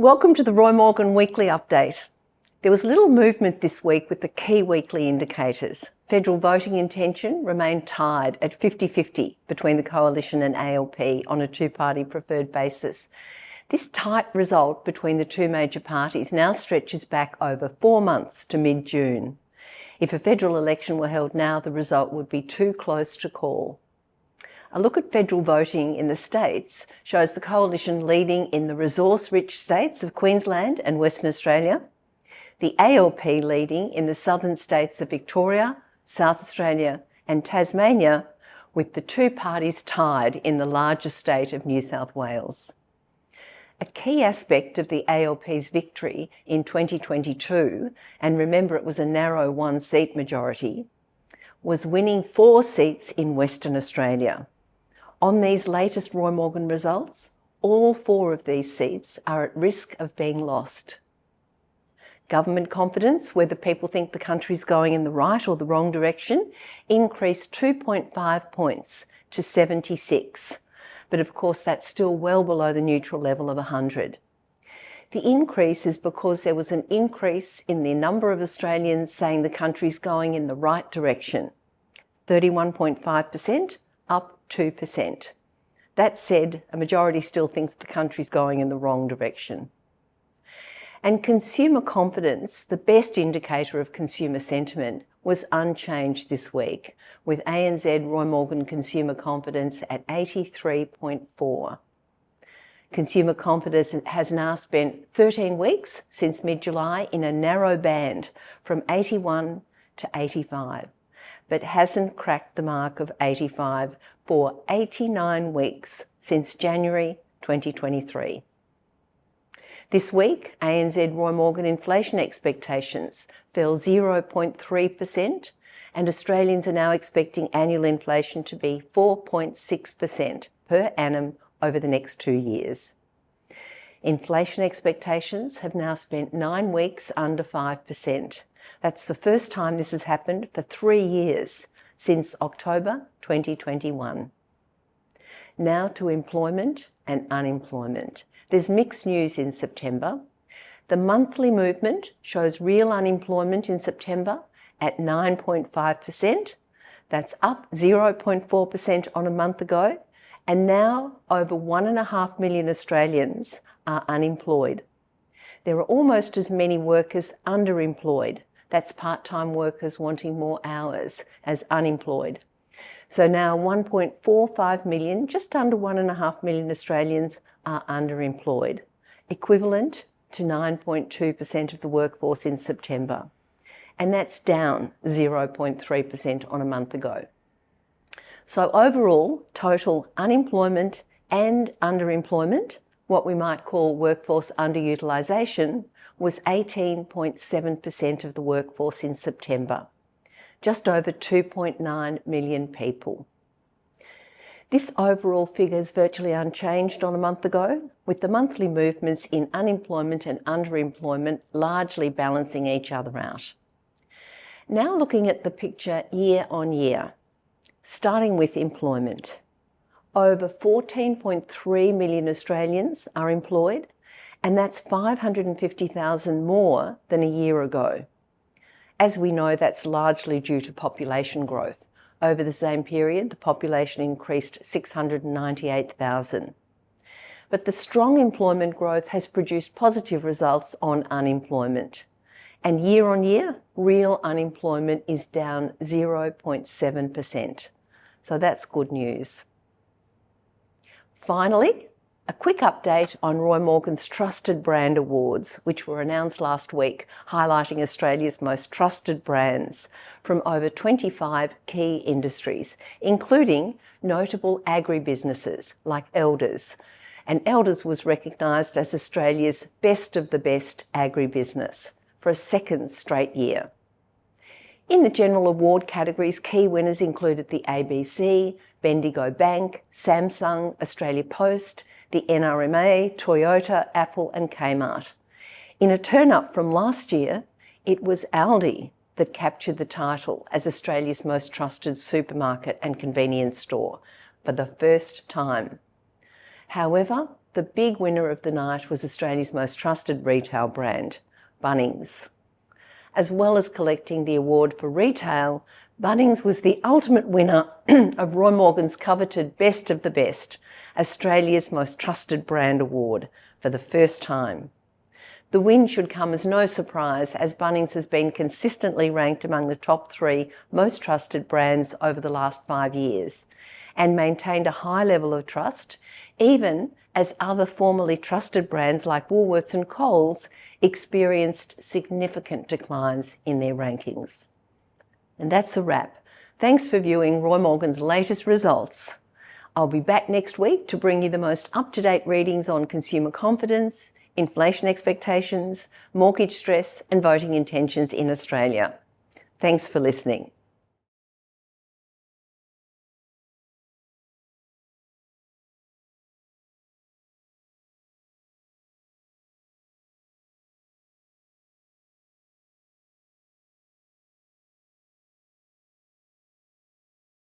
Welcome to the Roy Morgan Weekly Update. There was little movement this week with the key weekly indicators. Federal voting intention remained tied at 50-50 between the Coalition and ALP on a two-party preferred basis. This tight result between the two major parties now stretches back over 4 months to mid-June. If a federal election were held now, the result would be too close to call. A look at federal voting in the states shows the Coalition leading in the resource-rich states of Queensland and Western Australia, the ALP leading in the southern states of Victoria, South Australia and Tasmania, with the two parties tied in the larger state of New South Wales. A key aspect of the ALP's victory in 2022, and remember it was a narrow one-seat majority, was winning 4 seats in Western Australia. On these latest Roy Morgan results, all 4 of these seats are at risk of being lost. Government confidence, whether people think the country's going in the right or the wrong direction, increased 2.5 points to 76. But of course that's still well below the neutral level of 100. The increase is because there was an increase in the number of Australians saying the country's going in the right direction. 31.5%, up 2%. That said, a majority still thinks the country's going in the wrong direction. And consumer confidence, the best indicator of consumer sentiment, was unchanged this week, with ANZ Roy Morgan consumer confidence at 83.4. Consumer confidence has now spent 13 weeks since mid-July in a narrow band from 81 to 85, but hasn't cracked the mark of 85 for 89 weeks since January 2023. This week, ANZ Roy Morgan inflation expectations fell 0.3%, and Australians are now expecting annual inflation to be 4.6% per annum over the next 2 years. Inflation expectations have now spent 9 weeks under 5%. That's the first time this has happened for 3 years, since October 2021. Now to employment and unemployment. There's mixed news in September. The monthly movement shows real unemployment in September at 9.5%. That's up 0.4% on a month ago. And now over 1.5 million Australians are unemployed. There are almost as many workers underemployed. That's part-time workers wanting more hours as unemployed. So now 1.45 million, just under 1.5 million Australians are underemployed, equivalent to 9.2% of the workforce in September. And that's down 0.3% on a month ago. So overall, total unemployment and underemployment, what we might call workforce underutilisation, was 18.7% of the workforce in September, just over 2.9 million people. This overall figure is virtually unchanged on a month ago, with the monthly movements in unemployment and underemployment largely balancing each other out. Now looking at the picture year on year, starting with employment. Over 14.3 million Australians are employed, and that's 550,000 more than a year ago. As we know, that's largely due to population growth. Over the same period, the population increased 698,000. But the strong employment growth has produced positive results on unemployment. And year on year, real unemployment is down 0.7%. So that's good news. Finally, a quick update on Roy Morgan's Trusted Brand Awards, which were announced last week, highlighting Australia's most trusted brands from over 25 key industries, including notable agribusinesses like Elders. And Elders was recognised as Australia's best of the best agribusiness for a second straight year. In the general award categories, key winners included the ABC, Bendigo Bank, Samsung, Australia Post, the NRMA, Toyota, Apple and Kmart. In a turn-up from last year, it was Aldi that captured the title as Australia's most trusted supermarket and convenience store for the first time. However, the big winner of the night was Australia's most trusted retail brand, Bunnings. As well as collecting the award for retail, Bunnings was the ultimate winner of Roy Morgan's coveted Best of the Best, Australia's most trusted brand award, for the first time. The win should come as no surprise, as Bunnings has been consistently ranked among the top 3 most trusted brands over the last 5 years and maintained a high level of trust, even as other formerly trusted brands like Woolworths and Coles experienced significant declines in their rankings. And that's a wrap. Thanks for viewing Roy Morgan's latest results. I'll be back next week to bring you the most up-to-date readings on consumer confidence, inflation expectations, mortgage stress and voting intentions in Australia. Thanks for listening.